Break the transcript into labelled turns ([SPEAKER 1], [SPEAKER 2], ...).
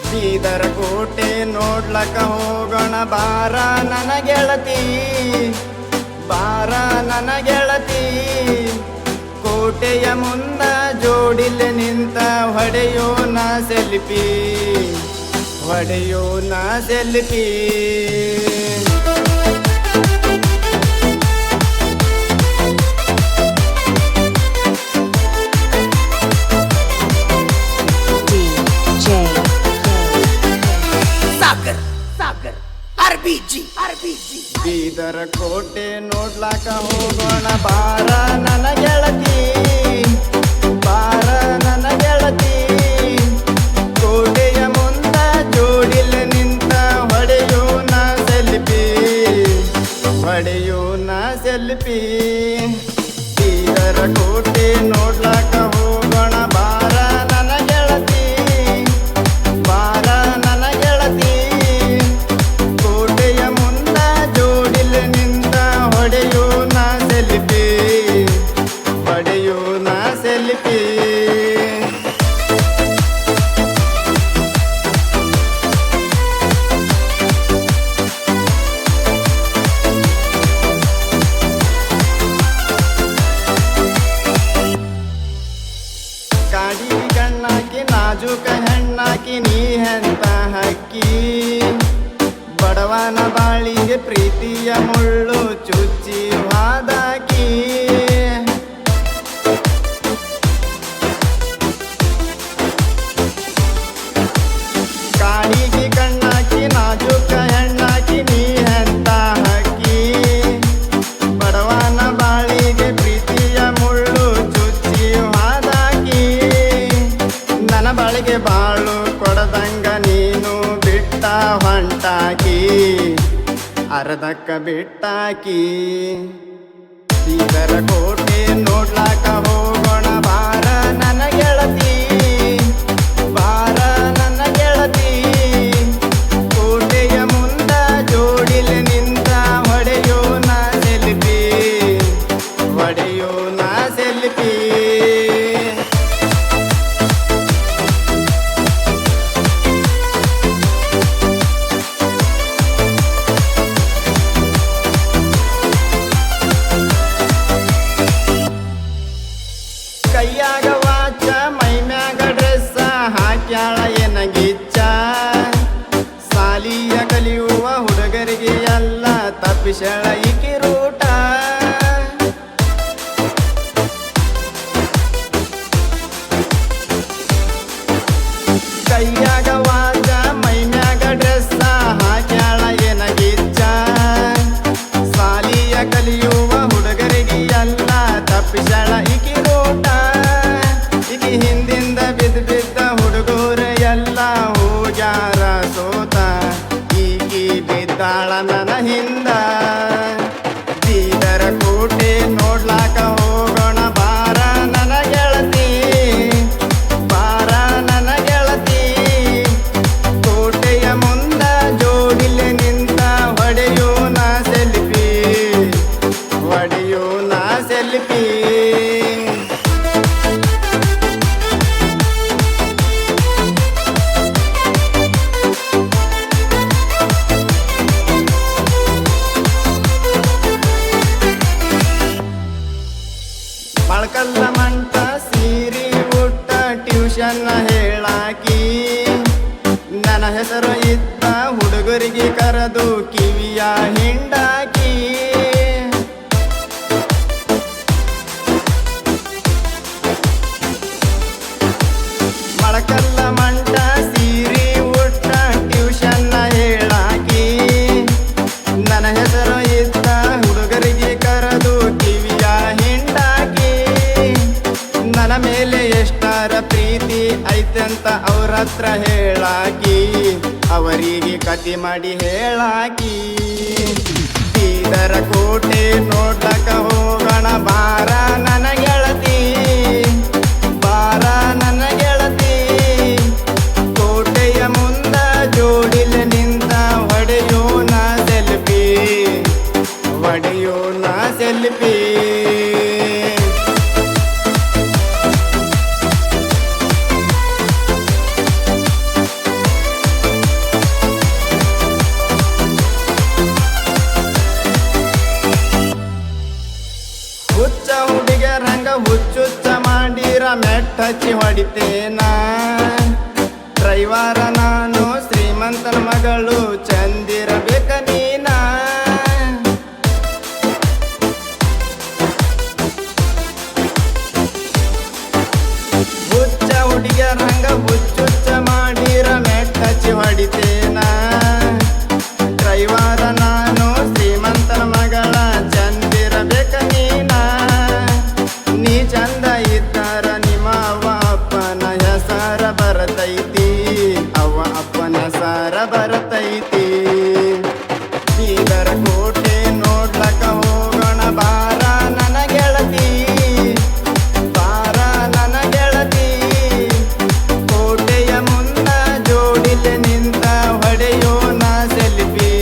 [SPEAKER 1] ಬೀದರ ಕೋಟೆ ನೋಡ್ಲಕ ಹೋಗೋಣ ಬಾರ ನನ್ನ ಗೆಳತಿ, ಬಾರ ನನ್ನ ಗೆಳತಿ. ಕೋಟೆಯ ಮುಂದ ಜೋಡಿಲ್ ನಿಂತ ಹೊಡೆಯೋಣ ಸೆಲ್ಫಿ, ಹೊಡೆಯೋಣ ಸೆಲ್ಫಿ. ಬೀದರ ಕೋಟೆ ನೋಡ್ಲಾಕ ಹೋಗೋಣ ಬಾರ ನನ್ನ ಗೆಳತಿ, ಬಾರ ನನ್ನ ಗೆಳತಿ. ಕೋಟೆಯ ಮುಂದ ಜೋಡಿಲ್ ನಿಂತ ಹೊಡೆಯೋಣ ಸೆಲ್ಫಿ, ಹೊಡೆಯೋಣ ಸೆಲ್ಫಿ. ಬೀದರ ಕೋಟೆ ನೋಡ್ಲಾಕ ಹೋಗೋಣ ಬಾರ ನನ್ನ ಗೆಳತಿ, ಬಾರ ನನ್ನ ಗೆಳತಿ. ಕೋಟೆಯ ಮುಂದ ಜೋಡಿಲ್ ನಿಂತ ಹೊಡೆಯೋಣ ಸೆಲ್ಫಿ, ಹೊಡೆಯೋಣ ಸೆಲ್ಫಿ. ಕಾಡಿ ಗಣ್ಣಾಕಿ ನಾಜೂಕ ಹೆಣ್ಣಾಕಿ ನೀ ಎಂತ ಹಕ್ಕಿ. ಬಡವನ ಬಾಳಿಗೆ ಪ್ರೀತಿಯ ಮುಳ್ಳು ಚುಚ್ಚಿ ಹಾದಾಕಿ. ಕಾಡಿಗೆ ಕಣ್ಣಾಕಿ ನಾಜೂಕ ಹೆಣ್ಣಾಕಿ ನೀ ಎಂತ ಹಕ್ಕಿ. ಬಡವನ ಬಾಳಿಗೆ ಪ್ರೀತಿಯ ಮುಳ್ಳು ಚುಚ್ಚಿ ಹಾದಾಕಿ. ನನ್ನ ಬಾಳಿಗೆ ಬಾಳು ಕೊಡದಂಗ ನೀನು ಬಿಟ್ಟ ಹೊಂಟಾಕಿ, ಅರ್ಧಕ್ಕ ಬಿಟ್ಟಾಕಿ. ಬೀದರ ಕೋಟೆ ನೋಡ್ಲಾಕ ಹೋಗೋಣ ಬಾರ ನನ್ನ ಗೆಳತಿ, ಬಾರ ನನ್ನ ಗೆಳತಿ. ಕೋಟೆಯ ಮುಂದ ಜೋಡಿಲ್ ನಿಂತ ಹೊಡೆಯೋಣ ಸೆಲ್ಫಿ, ಹೊಡೆಯೋಣ ಸೆಲ್ಫಿ. ಕೈಯಾಗ ವಾಚ ಮೈ ಮ್ಯಾಗ ಡ್ರೆಸ್ಸ ಹಾಕ್ಯಾಳ ಏನಗಿಚ್ಚ. ಸಾಲಿಯ ಕಲಿಯುವ ಹುಡುಗರಿಗೆ ಎಲ್ಲ ತಪ್ಪಿಸಳ ಈಕಿ ರೂಟ. ಕೈಯಾಗ ವಾಚ ಮೈ ಮ್ಯಾಗ ಡ್ರೆಸ್ಸ ಹಾಕ್ಯಾಳ ಏನಗಿಚ್ಚ. ಸಾಲಿಯ ಕಲಿಯುವ ಹುಡುಗರಿಗೆ ಎಲ್ಲ ತಪ್ಪಿಸಳ ಈಕಿ ರೂಟ. ಈಕಿ ಹಿಂದಿಂದ ಬಿದ್ದ ಬಿದ್ದ ಹುಡುಗರು ಎಲ್ಲ ಹೋಗ್ಯಾರ ಸೋತ, ಈಕಿ ಬಿದ್ದಾಳ ನನ್ನ ಹಿಂದ. ಬೀದರ ಕೋಟೆ ನೋಡ್ಲಾಕ ಹೋಗೋಣ ಬಾರ ನನ್ನ ಗೆಳತಿ, ಬಾರ ನನ್ನ ಗೆಳತಿ. ಕೋಟೆಯ ಮುಂದ ಜೋಡಿಲ್ ನಿಂತ ಹೊಡೆಯೋಣ ಸೆಲ್ಫಿ, ಹೊಡೆಯೋಣ ಸೆಲ್ಫಿ. ಮಳಕಲ್ಲ ಮಂಟ ಸೀರಿ ಉಟ್ಟ ಟ್ಯೂಷನ್ ಹೇಳಾಕಿ. ನನ್ನ ಹೆಸರು ಇದ್ದ ಹುಡುಗರಿಗೆ ಕರೆದು ಕಿವಿಯ ಹಿಂಡಾಕಿ. ಮಳಕಲ್ಲ ಮಂಟ ಸೀರಿ ಉಟ್ಟ ಟ್ಯೂಷನ್ ಹೇಳಾಕಿ. ನನ್ನ ಹೆಸರು ಇದ್ದ ಹುಡುಗರಿಗೆ ಕರೆದು ಕಿವಿಯ ಹಿಂಡಾಕಿ. ನನ್ನ ಮೇಲೆ ಎಷ್ಟಾರ ಪ್ರೀತಿ ಐತಂತ ಅವ್ರ ಹತ್ರ ಹೇಳಾಕಿ, ಅವರಿಗೆ ಕತಿ ಮಾಡಿ ಹೇಳಾಕಿ. ಬೀದರ ಕೋಟೆ ನೋಡ್ಲಕ ಹೋಗೋಣ ಬಾರ ನನ್ನ ಗೆಳತಿ, ಬಾರ ನನ್ನ ಗೆಳತಿ. ಕೋಟೆಯ ಮುಂದ ಜೋಡಿಲ್ ನಿಂತ ಹೊಡೆಯೋಣ ಸೆಲ್ಫಿ, ಹೊಡೆಯೋಣ ಸೆಲ್ಫಿ. ಹಚ್ಚಿ ಹೊಡಿತೇನ ಡ್ರೈವರ ನಾನು ಶ್ರೀಮಂತನ ಮಗಳು ಚಂದಿರಬೇಕ ನೀನ ಹುಚ್ಚ ಹುಡುಗಿಯರ ಹಂಗ ಹುಚ್ಚುಚ್ಚ ಮಾಡಿರ ಮೆಟ್ಟ ಹಚ್ಚಿ ಹೊಡಿತೇನ ಡ್ರೈವರ ನಾನು ಶ್ರೀಮಂತನ ಮಗಳ ಚಂದಿರಬೇಕ ನೀನ ನೀ ಚಂದ ಇದ್ದಾರ ನಿಮ್ಮ ಅವ್ವ ಅಪ್ಪನ ಹೆಸರ ಬರತೈತಿ ಅವ್ವ ಅಪ್ಪನ ಹೆಸರ ಬರತೈತಿ ಬೀದರ ಕೋಟೆ ನೋಡ್ಲಕ ಹೋಗೋಣ ಬಾರ ನನ್ನ ಗೆಳತಿ ಬಾರ ನನ್ನ ಗೆಳತಿ ಕೋಟೆಯ ಮುನ್ನ ಜೋಡಿಲೆ ನಿಂತ ಹೊಡೆಯೋಣ ಸೆಲ್ಫಿ